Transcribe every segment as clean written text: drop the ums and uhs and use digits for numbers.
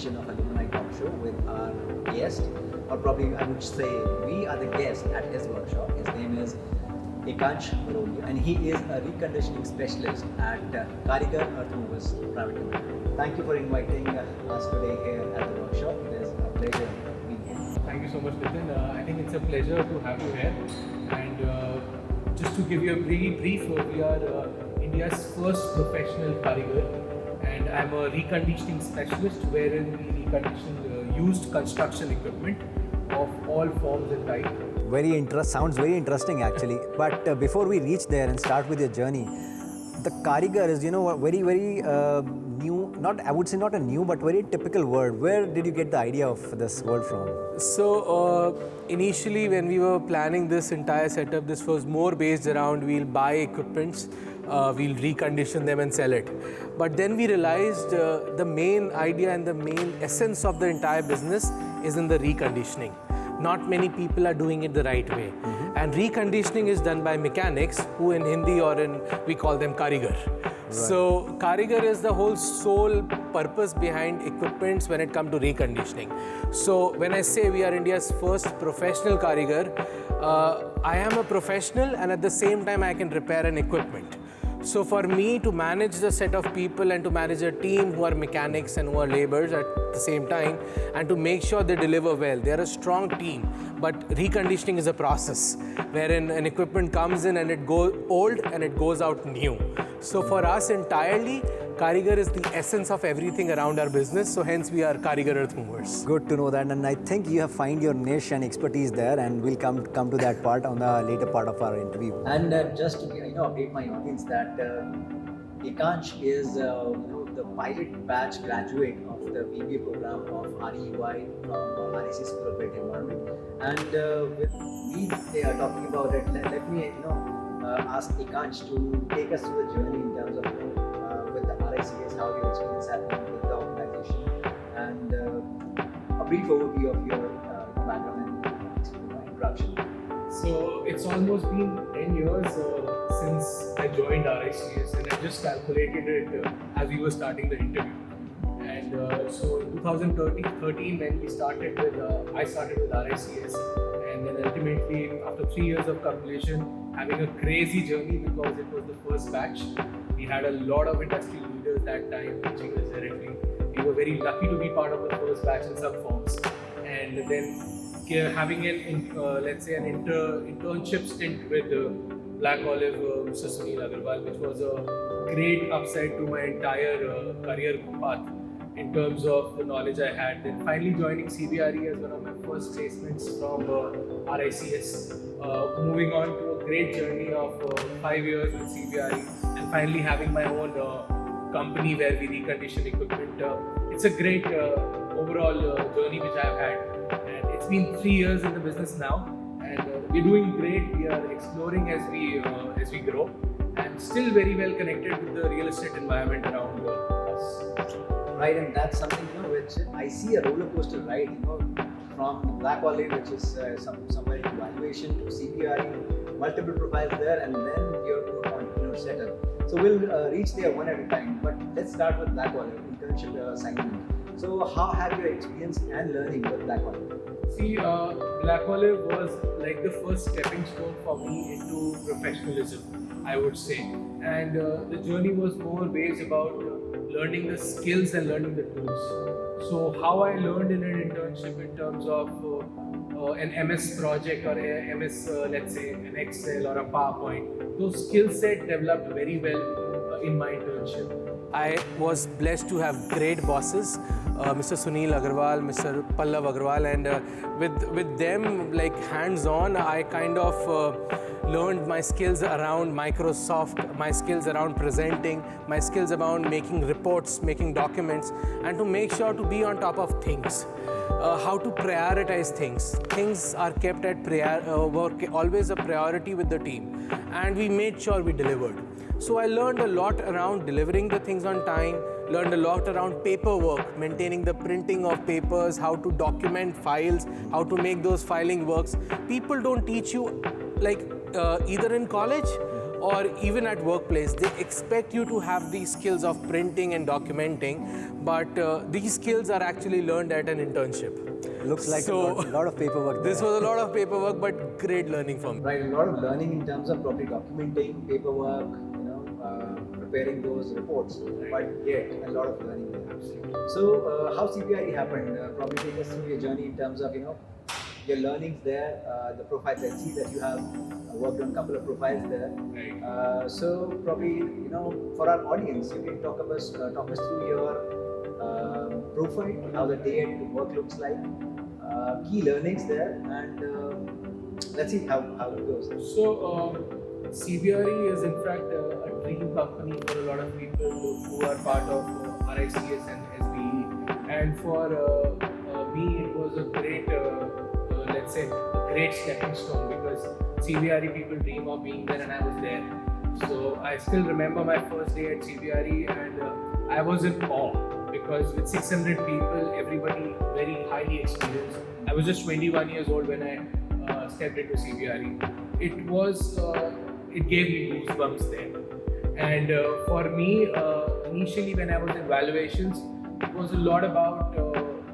edition of Alumni Talk Show with our guest, or probably I would say we are the guest at his workshop. His name is Ekanssh Baroliya, and he is a reconditioning specialist at Karegar EarthMover's private limited. Thank you for inviting us today here at the workshop. It is a pleasure being here. Thank you so much, Nitin. I think it's a pleasure to have you here. And just to give you a brief, we are India's first professional Karegar, and I'm a reconditioning specialist wherein we recondition used construction equipment of all forms and types. Sounds very interesting actually. But before we reach there and start with your journey, the Karegar is, very new. I would say not a new, but very typical word. Where did you get the idea of this word from? So initially, when we were planning this entire setup, this was more based around we'll buy equipments, we'll recondition them and sell it. But then we realized the main idea and the main essence of the entire business is in the reconditioning. Not many people are doing it the right way. And reconditioning is done by mechanics who in Hindi we call them Karegar. Right. So Karegar is the whole sole purpose behind equipments when it comes to reconditioning. So when I say we are India's first professional Karegar, I am a professional and at the same time I can repair an equipment. So for me to manage the set of people and to manage a team who are mechanics and who are laborers at the same time and to make sure they deliver well, they are a strong team. But reconditioning is a process wherein an equipment comes in and it goes old and it goes out new. So for us entirely, Karegar is the essence of everything around our business. So hence we are Karegar Earth Movers. Good to know that, and I think you have found your niche and expertise there, and we'll come to that part on the later part of our interview. And just to update my audience that Ekanssh is the pilot batch graduate of the BBA program of REY from REC School of Built Environment, and with me they are talking about it. Let me ask Ekanssh to take us through the journey in terms of with the RICS, how your experience has been with the organization, and a brief overview of your background and introduction. So it's almost been 10 years since I joined RICS, and I just calculated it as we were starting the interview. And so in 2013 when we started I started with RICS, and then ultimately after 3 years of calculation, having a crazy journey because it was the first batch. We had a lot of industry leaders that time teaching us directly. We were very lucky to be part of the first batch in some forms. And then having an internship stint with Black Olive, Mr. Sunil Agarwal, which was a great upside to my entire career path in terms of the knowledge I had. Then finally joining CBRE as one of my first placements from RICS, moving on to a great journey of 5 years with CBRE, and finally having my own company where we recondition equipment. It's a great overall journey which I've had, and it's been 3 years in the business now, and we're doing great. We are exploring as we grow, and still very well connected with the real estate environment around us. Right, and that's something which I see a roller coaster ride. From Black Olive, which is somewhere in valuation, to CBRE, multiple profiles there, and then your own entrepreneur setup. So we'll reach there one at a time. But let's start with Black Olive, internship assignment. So how have your experience and learning with Black Olive? See, Black Olive was like the first stepping stone for me into professionalism, I would say. And the journey was more based about learning the skills and learning the tools. So how I learned in an internship in terms of an MS project or a MS, let's say an Excel or a PowerPoint, those skill set developed very well in my internship. I was blessed to have great bosses, Mr. Sunil Agarwal, Mr. Pallav Agarwal, and with them, like hands-on, I kind of learned my skills around Microsoft, my skills around presenting, my skills around making reports, making documents, and to make sure to be on top of things. How to prioritize things. Things are kept at always a priority with the team, and we made sure we delivered. So I learned a lot around delivering the things on time, learned a lot around paperwork, maintaining the printing of papers, how to document files, how to make those filing works. People don't teach you like either in college or even at workplace, they expect you to have these skills of printing and documenting, but these skills are actually learned at an internship. Looks like So, a lot of paperwork there. This was a lot of paperwork, but great learning for me. Right, a lot of learning in terms of probably documenting, paperwork, preparing those reports, but yet a lot of learning there. So, how CBRE happened? Probably take us through your journey in terms of, your learnings there, the profiles. I see that you have worked on a couple of profiles there. Right. So, probably, for our audience, you can talk us through your profile, how the day at work looks like, key learnings there, and let's see how it goes. So, CBRE is in fact a dream company for a lot of people who are part of RICS and SBE. And for me, it was a great, let's say, great stepping stone, because CBRE people dream of being there, and I was there. So I still remember my first day at CBRE, and I was in awe, because with 600 people, everybody very highly experienced. I was just 21 years old when I stepped into CBRE. It gave me goosebumps there. And for me, initially when I was in valuations, it was a lot about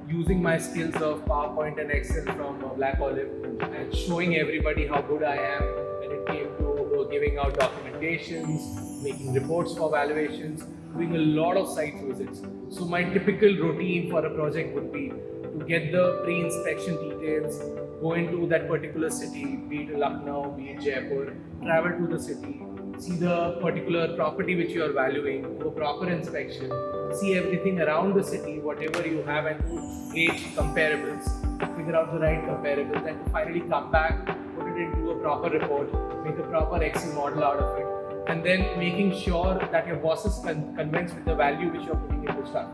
using my skills of PowerPoint and Excel from Black Olive and showing everybody how good I am when it came to giving out documentations, making reports for valuations, doing a lot of site visits. So my typical routine for a project would be to get the pre-inspection details, go into that particular city, be it Lucknow, be it Jaipur, travel to the city, see the particular property which you are valuing, do a proper inspection, see everything around the city, whatever you have, and gauge comparables, figure out the right comparables, and finally come back, put it into a proper report, make a proper Excel model out of it, and then making sure that your boss is convinced with the value which you are putting into stuff.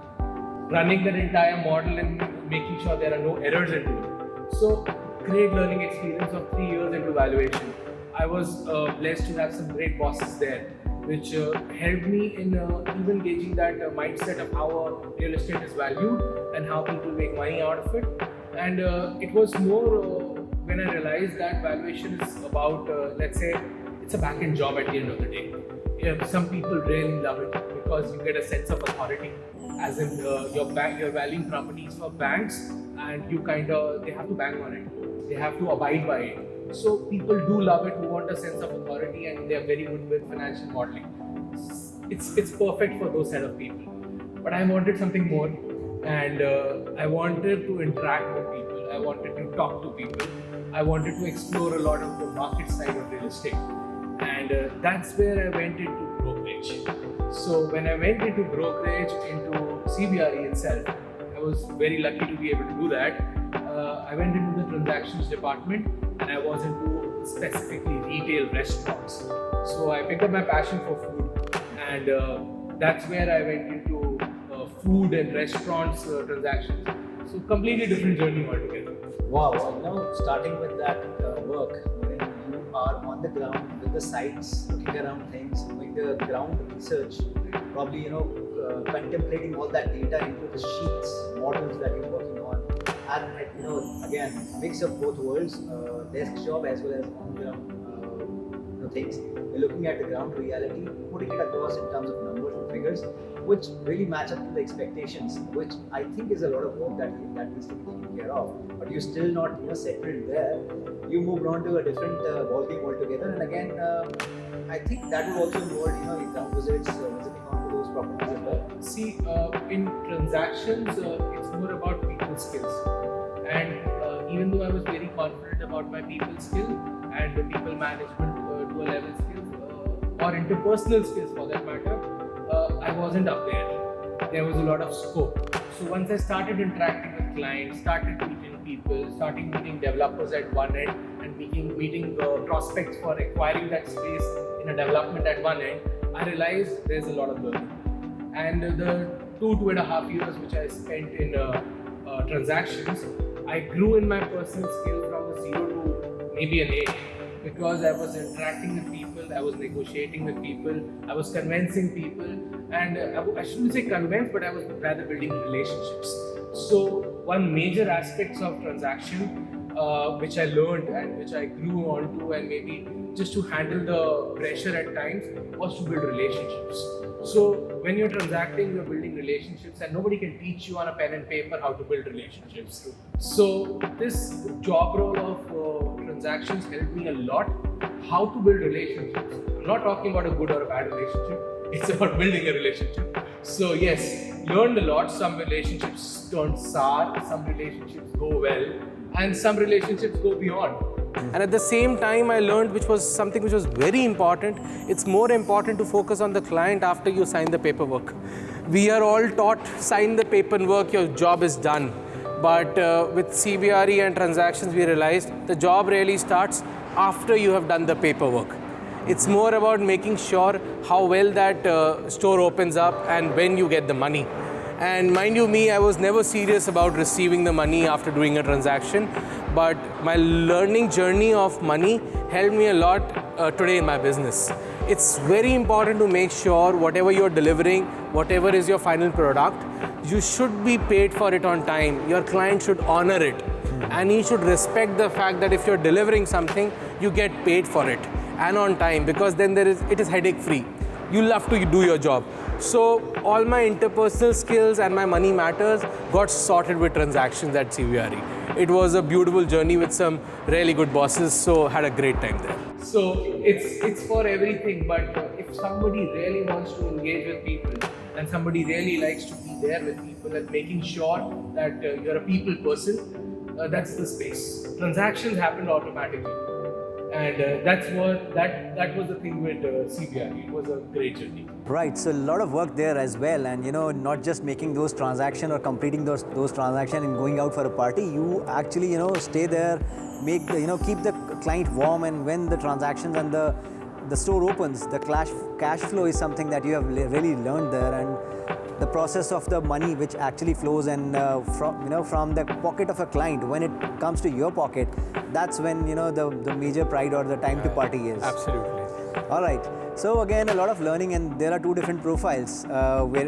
Running that entire model and making sure there are no errors into it. So, great learning experience of 3 years into valuation. I was blessed to have some great bosses there, which helped me in even gauging that mindset of how real estate is valued and how people make money out of it. And it was more when I realized that valuation is about, let's say, it's a back-end job at the end of the day. Some people really love it because you get a sense of authority, as in you're valuing properties for banks, and they have to bang on it. They have to abide by it. So people do love it, who want a sense of authority, and they are very good with financial modeling. It's perfect for those set of people. But I wanted something more, and I wanted to interact with people. I wanted to talk to people. I wanted to explore a lot of the market side of real estate. And that's where I went into brokerage. So when I went into brokerage, into CBRE itself, I was very lucky to be able to do that. I went into the transactions department, and I was into specifically retail restaurants. So I picked up my passion for food, and that's where I went into food and restaurants transactions. So completely different journey altogether. Wow, starting with that work, when you are on the ground with the sites, looking around things, doing the ground research, probably contemplating all that data into the sheets, models that you're working on, and again, mix of both worlds, desk job as well as on ground things. You're looking at the ground reality, putting it across in terms of numbers and figures, which really match up to the expectations, which I think is a lot of work that needs to be taken care of. But you're still not settled there. You moved on to a different ballgame altogether, and again, I think that will also involve your ground visits, visiting on to those properties as well. See, in transactions, it's more about people skills, and even though I was very confident about my people skill and the people management to a level skills, or interpersonal skills for that matter, I wasn't up there. There was a lot of scope. So once I started interacting with clients, started meeting people, started meeting developers at one end, and meeting prospects for acquiring that space in a development at one end, I realized there's a lot of learning. And the 2.5 years which I spent in transactions, I grew in my personal skill from a 0 to maybe an 8, because I was interacting with people, I was negotiating with people, I was convincing people, and I shouldn't say convince, but I was rather building relationships. So one major aspect of transaction which I learned and which I grew onto, and maybe just to handle the pressure at times, was to build relationships. So when you're transacting, you're building relationships, and nobody can teach you on a pen and paper how to build relationships. So this job role of transactions helped me a lot how to build relationships. I'm not talking about a good or a bad relationship. It's about building a relationship. So yes, learned a lot. Some relationships turn sour, some relationships go well, and some relationships go beyond. And at the same time, I learned, which was something which was very important, it's more important to focus on the client after you sign the paperwork. We are all taught, sign the paperwork, your job is done. But with CBRE and transactions, we realized the job really starts after you have done the paperwork. It's more about making sure how well that store opens up and when you get the money. And mind you me, I was never serious about receiving the money after doing a transaction, but my learning journey of money helped me a lot today in my business. It's very important to make sure whatever you're delivering, whatever is your final product, you should be paid for it on time. Your client should honor it. And he should respect the fact that if you're delivering something, you get paid for it and on time, because then it is headache free. You love to do your job. So all my interpersonal skills and my money matters got sorted with transactions at CBRE. It was a beautiful journey with some really good bosses, so had a great time there. So it's for everything, but if somebody really wants to engage with people and somebody really likes to be there with people and making sure that you're a people person, that's the space. Transactions happened automatically. And that was the thing with CBRE. It was a great journey. Right, so a lot of work there as well, and not just making those transactions or completing those transactions and going out for a party. You actually stay there, make the, keep the client warm, and when the transactions and the store opens, the cash flow is something that you have really learned there, and the process of the money which actually flows and from the pocket of a client, when it comes to your pocket, that's when the major pride or the time to party is. Absolutely. All right. So again, a lot of learning, and there are two different profiles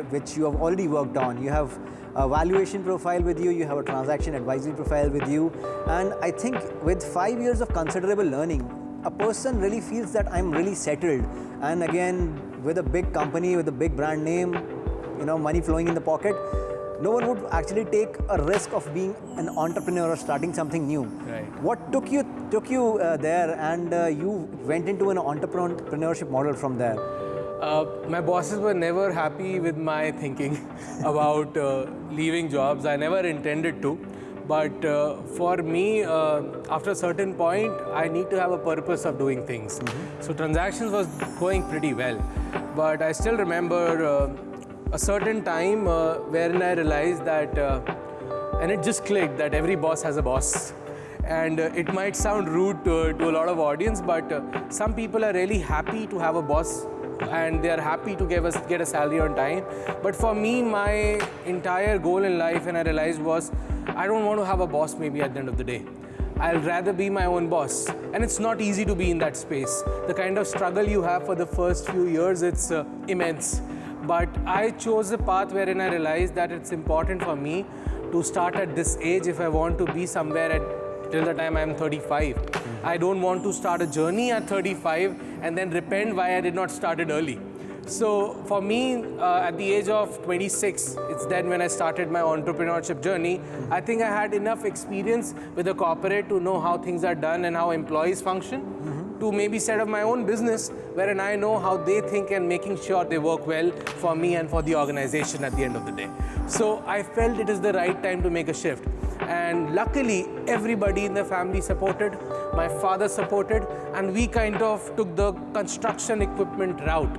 which you have already worked on. You have a valuation profile with you, you have a transaction advisory profile with you, and I think with 5 years of considerable learning, a person really feels that I'm really settled. And again, with a big company, with a big brand name, money flowing in the pocket, no one would actually take a risk of being an entrepreneur or starting something new. Right. What took you there, and you went into an entrepreneurship model from there? My bosses were never happy with my thinking about leaving jobs. I never intended to. But for me, after a certain point, I need to have a purpose of doing things. Mm-hmm. So transactions was going pretty well. But I still remember a certain time wherein I realized that, and it just clicked, that every boss has a boss. And it might sound rude to a lot of audience, but some people are really happy to have a boss, and they are happy to get a salary on time. But for me, my entire goal in life, and I realized, was I don't want to have a boss maybe at the end of the day. I'll rather be my own boss. And it's not easy to be in that space. The kind of struggle you have for the first few years, it's immense. But I chose a path wherein I realized that it's important for me to start at this age if I want to be somewhere till the time I'm 35. Mm-hmm. I don't want to start a journey at 35 and then repent why I did not start it early. So for me, at the age of 26, it's then when I started my entrepreneurship journey. I think I had enough experience with a corporate to know how things are done and how employees function, to maybe set up my own business wherein I know how they think and making sure they work well for me and for the organization at the end of the day. So I felt it is the right time to make a shift. And luckily, everybody in the family supported, my father supported, and we kind of took the construction equipment route,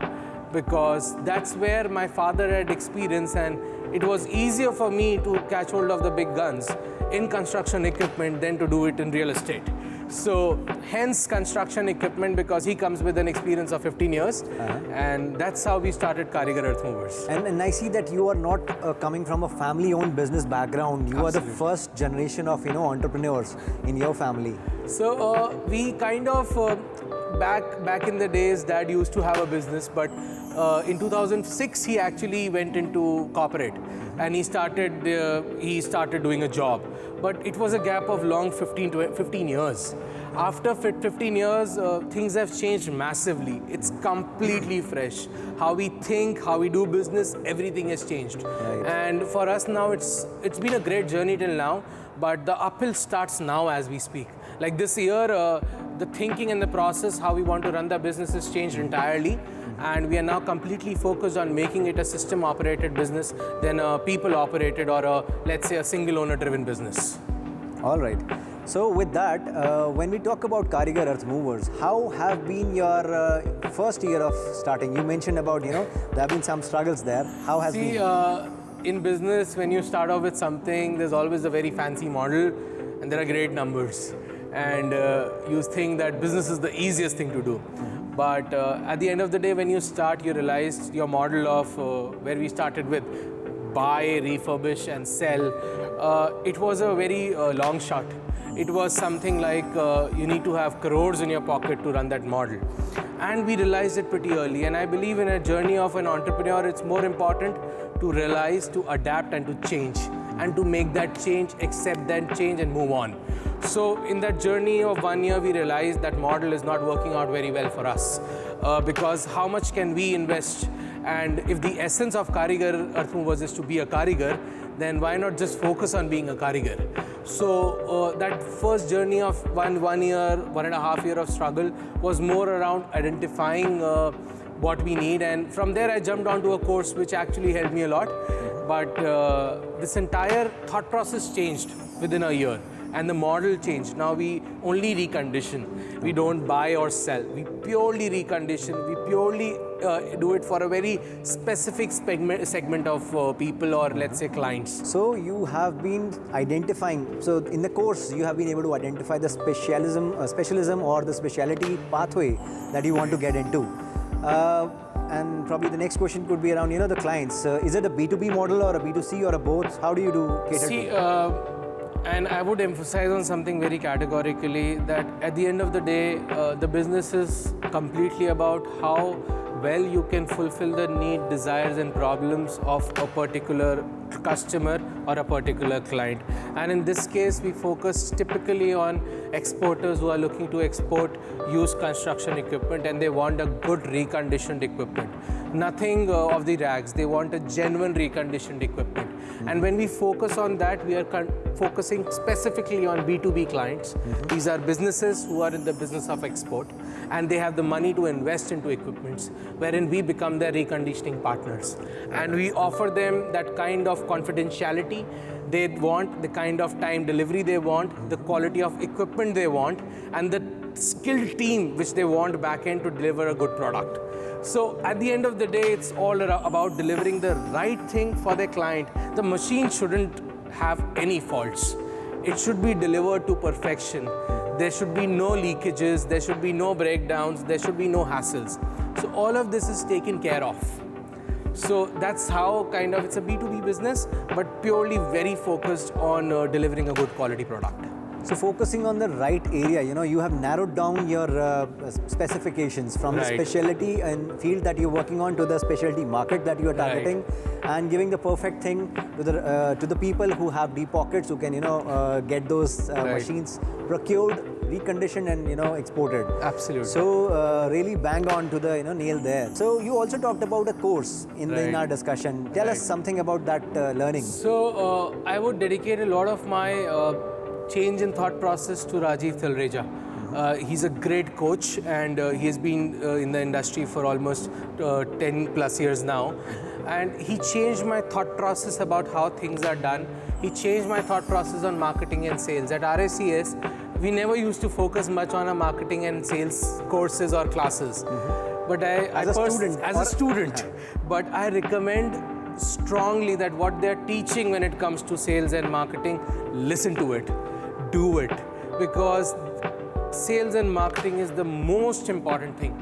because that's where my father had experience, and it was easier for me to catch hold of the big guns in construction equipment than to do it in real estate. So hence construction equipment, because he comes with an experience of 15 years, and that's how we started Karegar EarthMovers. And I see that you are not coming from a family-owned business background. You Absolutely. Are the first generation of entrepreneurs in your family. So we kind of back in the days, Dad used to have a business, but in 2006 he actually went into corporate, and he started doing a job. But it was a gap of long 15 years. After 15 years, things have changed massively. It's completely fresh. How we think, how we do business, everything has changed. Right. And for us now, it's been a great journey till now, but the uphill starts now as we speak. Like this year, the thinking and the process, how we want to run the business has changed entirely. And we are now completely focused on making it a system operated business than a people operated or let's say a single owner driven business. All right. So with that, when we talk about Karegar EarthMovers, how have been your first year of starting? You mentioned about, there have been some struggles there. How has been? In business, when you start off with something, there's always a very fancy model and there are great numbers. And you think that business is the easiest thing to do. But at the end of the day, when you start, you realize your model of where we started with buy, refurbish and sell, it was a very long shot. It was something like you need to have crores in your pocket to run that model. And we realized it pretty early. And I believe in a journey of an entrepreneur, it's more important to realize, to adapt and to change. And to make that change, accept that change and move on. So in that journey of 1 year, we realized that model is not working out very well for us. Because how much can we invest? And if the essence of Karegar EarthMovers is to be a Karegar, then why not just focus on being a Karegar? So that first journey of one year, 1.5 years of struggle was more around identifying what we need. And from there, I jumped onto a course which actually helped me a lot. But this entire thought process changed within a year. And the model changed. Now we only recondition. We don't buy or sell. We purely recondition. We purely do it for a very specific segment of people or let's say clients. So you have been identifying, so in the course you have been able to identify the specialism or the specialty pathway that you want to get into. And probably the next question could be around, the clients. Is it a B2B model or a B2C or a both? How do you do cater to? And I would emphasize on something very categorically that at the end of the day, the business is completely about how well you can fulfill the need, desires and problems of a particular customer or a particular client. And in this case, we focus typically on exporters who are looking to export used construction equipment and they want a good reconditioned equipment. Nothing of the rags, they want a genuine reconditioned equipment. And when we focus on that, we are focusing specifically on B2B clients. These are businesses who are in the business of export and they have the money to invest into equipments wherein we become their reconditioning partners. And we offer them that kind of confidentiality they want, the kind of time delivery they want, the quality of equipment they want, and the skilled team which they want back end to deliver a good product. So at the end of the day, it's all about delivering the right thing for their client. The machine shouldn't have any faults. It should be delivered to perfection. There should be no leakages, there should be no breakdowns, there should be no hassles. So all of this is taken care of. So that's how it's a B2B business, but purely very focused on delivering a good quality product. So focusing on the right area, you have narrowed down your specifications from the specialty and field that you're working on to the specialty market that you are targeting, and giving the perfect thing to the people who have deep pockets who can get those machines procured, reconditioned and exported. Absolutely. So really bang on to the nail there. So you also talked about a course in our discussion. Tell us something about that learning. So I would dedicate a lot of my change in thought process to Rajiv Talreja. He's a great coach and he has been in the industry for almost 10 plus years now. And he changed my thought process about how things are done. He changed my thought process on marketing and sales. At RACS, we never used to focus much on our marketing and sales courses or classes. But as a student, but I recommend strongly that what they're teaching when it comes to sales and marketing, listen to it. Do it, because sales and marketing is the most important thing.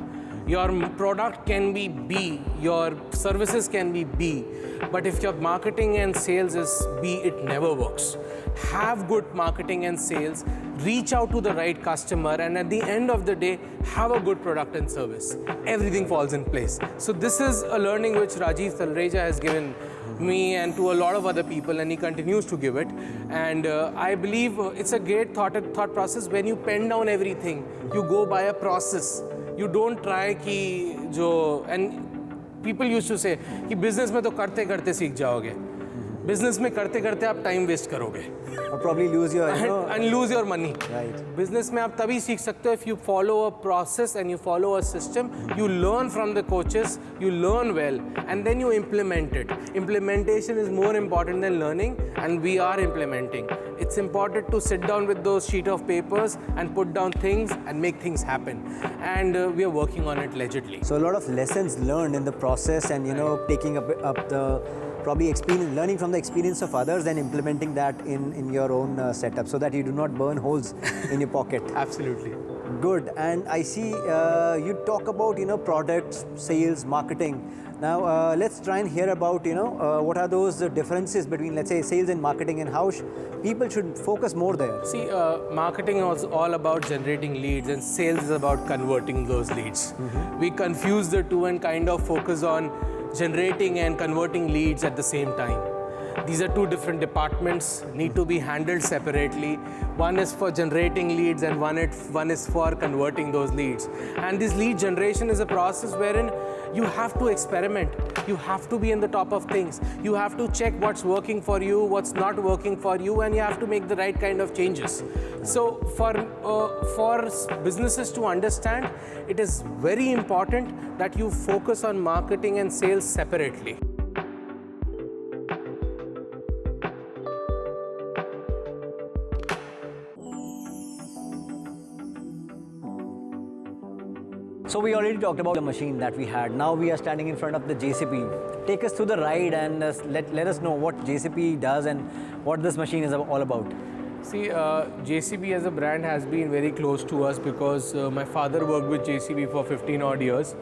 Your product can be B, your services can be B, but if your marketing and sales is B, it never works. Have good marketing and sales, reach out to the right customer, and at the end of the day, have a good product and service. Everything falls in place. So this is a learning which Rajiv Talreja has given me and to a lot of other people, and he continues to give it. And I believe it's a great thought process. When you pen down everything, you go by a process. You don't try कि जो, and people used to say कि business में तो करते करते सीख जाओगे. Business में करते करते आप time waste करोगे. Or probably lose your, and lose your money. Right. Business में आप तभी सीख सकते हो if you follow a process and you follow a system. You learn from the coaches, you learn well, and then you implement it. Implementation is more important than learning, and we are implementing. It's important to sit down with those sheet of papers and put down things and make things happen. And we are working on it allegedly. So a lot of lessons learned in the process, and taking up the probably experience, learning from the experience of others and implementing that in your own setup, so that you do not burn holes in your pocket. Absolutely. Good. And I see you talk about products, sales, marketing. Now let's try and hear about what are those differences between, let's say, sales and marketing, and how people should focus more there. See, marketing is all about generating leads, and sales is about converting those leads. We confuse the two and kind of focus on generating and converting leads at the same time. These are two different departments, need to be handled separately. One is for generating leads and one is for converting those leads. And this lead generation is a process wherein you have to experiment. You have to be in the top of things. You have to check what's working for you, what's not working for you, and you have to make the right kind of changes. So for businesses to understand, it is very important that you focus on marketing and sales separately. So we already talked about the machine that we had. Now we are standing in front of the JCB. Take us through the ride and let us know what JCB does and what this machine is all about. See, JCB as a brand has been very close to us because my father worked with JCB for 15 odd years.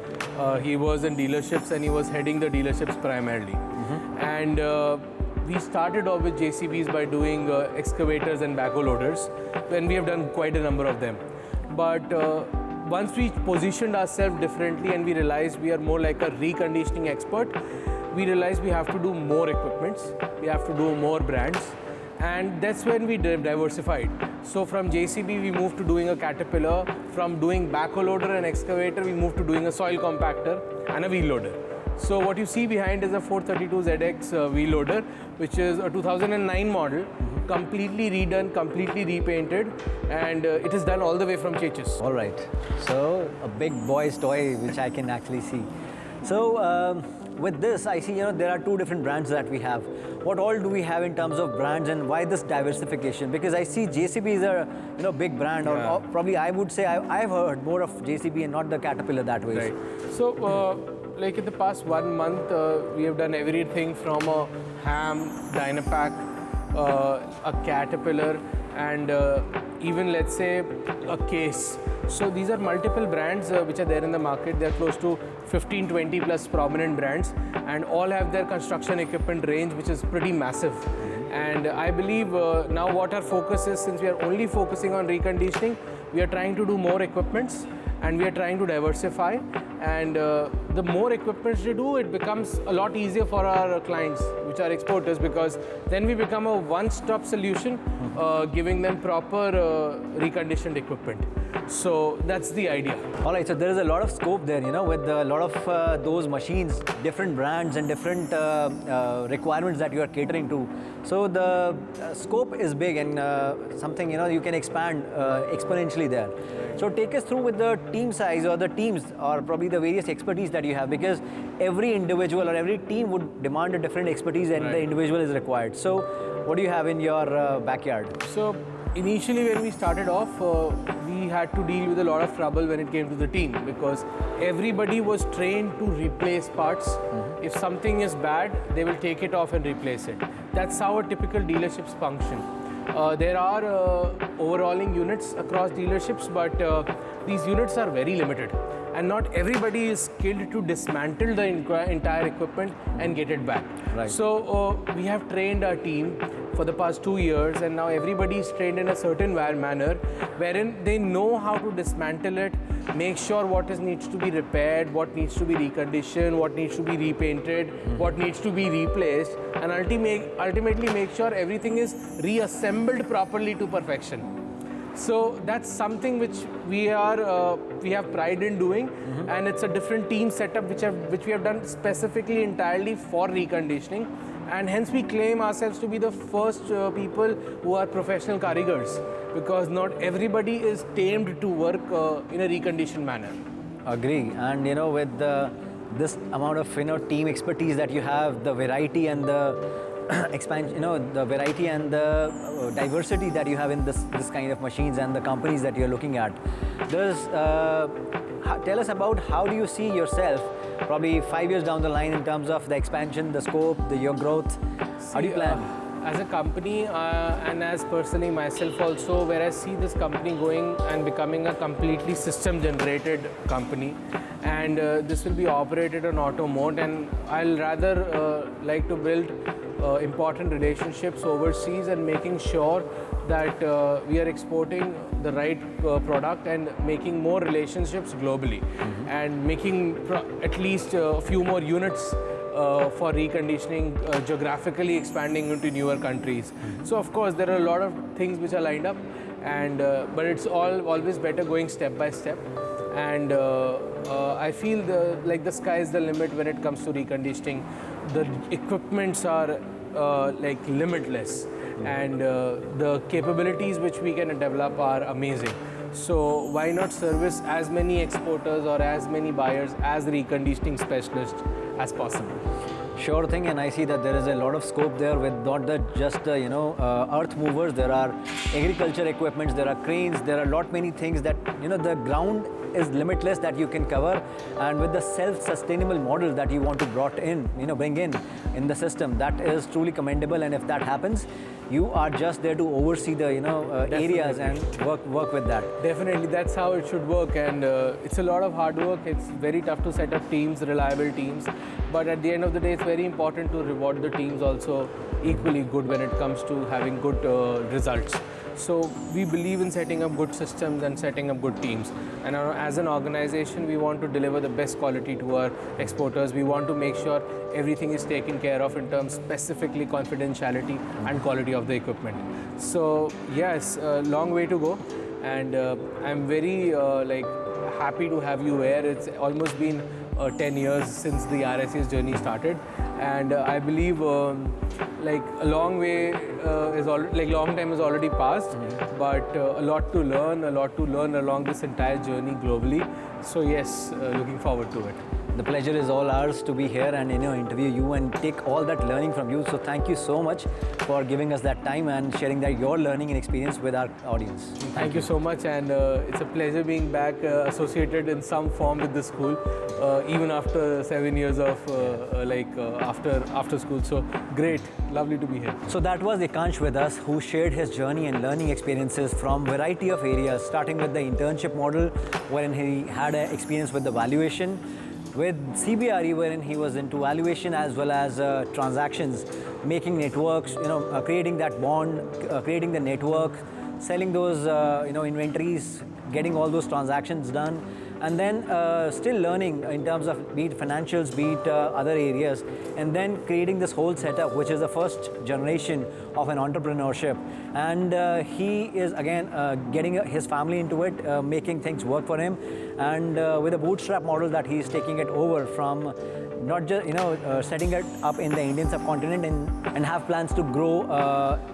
He was in dealerships and he was heading the dealerships primarily. And we started off with JCBs by doing excavators and backhoe loaders, and we have done quite a number of them. But once we positioned ourselves differently and we realized we are more like a reconditioning expert, we realized we have to do more equipments, we have to do more brands, and that's when we diversified. So from JCB we moved to doing a Caterpillar, from doing backhoe loader and excavator we moved to doing a soil compactor and a wheel loader. So what you see behind is a 432ZX wheel loader, which is a 2009 model, completely redone, completely repainted, and it is done all the way from Chechis. All right. So a big boy's toy, which I can actually see. So with this, I see there are two different brands that we have. What all do we have in terms of brands, and why this diversification? Because I see JCB is a big brand, or probably I would say I've heard more of JCB and not the Caterpillar that way. Right. So like in the past 1 month, we have done everything from a Ham, Dynapack, a Caterpillar, and even let's say a case. So these are multiple brands which are there in the market. They're close to 15, 20 plus prominent brands, and all have their construction equipment range, which is pretty massive. And I believe now what our focus is, since we are only focusing on reconditioning, we are trying to do more equipments and we are trying to diversify. And the more equipments we do, it becomes a lot easier for our clients, which are exporters, because then we become a one-stop solution, giving them proper reconditioned equipment. So that's the idea. All right, so there is a lot of scope there, with a lot of those machines, different brands and different requirements that you are catering to. So the scope is big, and something, you can expand exponentially there. So take us through with the team size, or the teams, or probably the various expertise that you have, because every individual or every team would demand a different expertise, and the individual is required. So what do you have in your backyard? So initially when we started off, we had to deal with a lot of trouble when it came to the team, because everybody was trained to replace parts. If something is bad, they will take it off and replace it. That's how a typical dealerships function. There are overhauling units across dealerships, but these units are very limited. and not everybody is skilled to dismantle the entire equipment and get it back. Right. So we have trained our team for the past 2 years, and now everybody is trained in a certain manner wherein they know how to dismantle it, make sure what needs to be repaired, what needs to be reconditioned, what needs to be repainted, what needs to be replaced, and ultimately make sure everything is reassembled properly to perfection. So that's something which we have pride in doing, and it's a different team setup which we have done specifically entirely for reconditioning, and hence we claim ourselves to be the first people who are professional Karegars, because not everybody is tamed to work in a reconditioned manner. Agree. And with this amount of team expertise that you have, the variety and the expansion, the variety and the diversity that you have in this kind of machines and the companies that you're looking at. Tell us about how do you see yourself probably 5 years down the line in terms of the expansion, the scope, your growth. How do you plan? As a company and as personally myself also, where I see this company going and becoming a completely system generated company, and this will be operated on auto mode, and I'll rather like to build important relationships overseas and making sure that we are exporting the right product and making more relationships globally, and making at least a few more units for reconditioning, geographically expanding into newer countries. So of course there are a lot of things which are lined up, and but it's always better going step by step, and I feel the sky is the limit when it comes to reconditioning. The equipments are like limitless, and the capabilities which we can develop are amazing. So why not service as many exporters or as many buyers as reconditioning specialists as possible? Sure thing, and I see that there is a lot of scope there with not just the earth movers. There are agriculture equipments, there are cranes, there are many things that the ground is limitless that you can cover, and with the self-sustainable model that you want to bring in the system, that is truly commendable. And if that happens, you are just there to oversee the areas and work with that. Definitely, that's how it should work, and it's a lot of hard work. It's very tough to set up teams, reliable teams, but at the end of the day, it's very important to reward the teams also equally good when it comes to having good results. So we believe in setting up good systems and setting up good teams. And as an organization, we want to deliver the best quality to our exporters. We want to make sure everything is taken care of in terms specifically confidentiality and quality of the equipment. So yes, a long way to go, and I'm very happy to have you here. It's almost been 10 years since the RSC's journey started, and I believe a long way long time has already passed, but a lot to learn along this entire journey globally. So yes, looking forward to it. The pleasure is all ours to be here and interview you and take all that learning from you. So thank you so much for giving us that time and sharing your learning and experience with our audience. Thank you so much, and it's a pleasure being back associated in some form with the school, even after 7 years of after school. So great, lovely to be here. So that was Ekanssh with us, who shared his journey and learning experiences from variety of areas, starting with the internship model, wherein he had an experience with the valuation, with CBRE, wherein he was into valuation as well as transactions, making networks, creating that bond, creating the network, selling those inventories, getting all those transactions done, and then still learning in terms of be it financials, be it other areas, and then creating this whole setup, which is the first generation of an entrepreneurship. And he is again getting his family into it, making things work for him, and with a bootstrap model that he's taking it over from not just setting it up in the Indian subcontinent and have plans to grow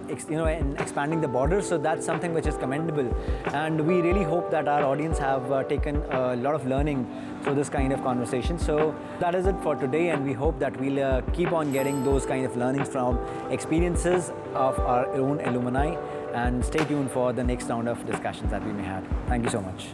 and expanding the borders. So that's something which is commendable, and we really hope that our audience have taken a lot of learning through this kind of conversation. So that is it for today, and we hope that we'll keep on getting those kind of learnings from experiences of our own alumni, and stay tuned for the next round of discussions that we may have. Thank you so much.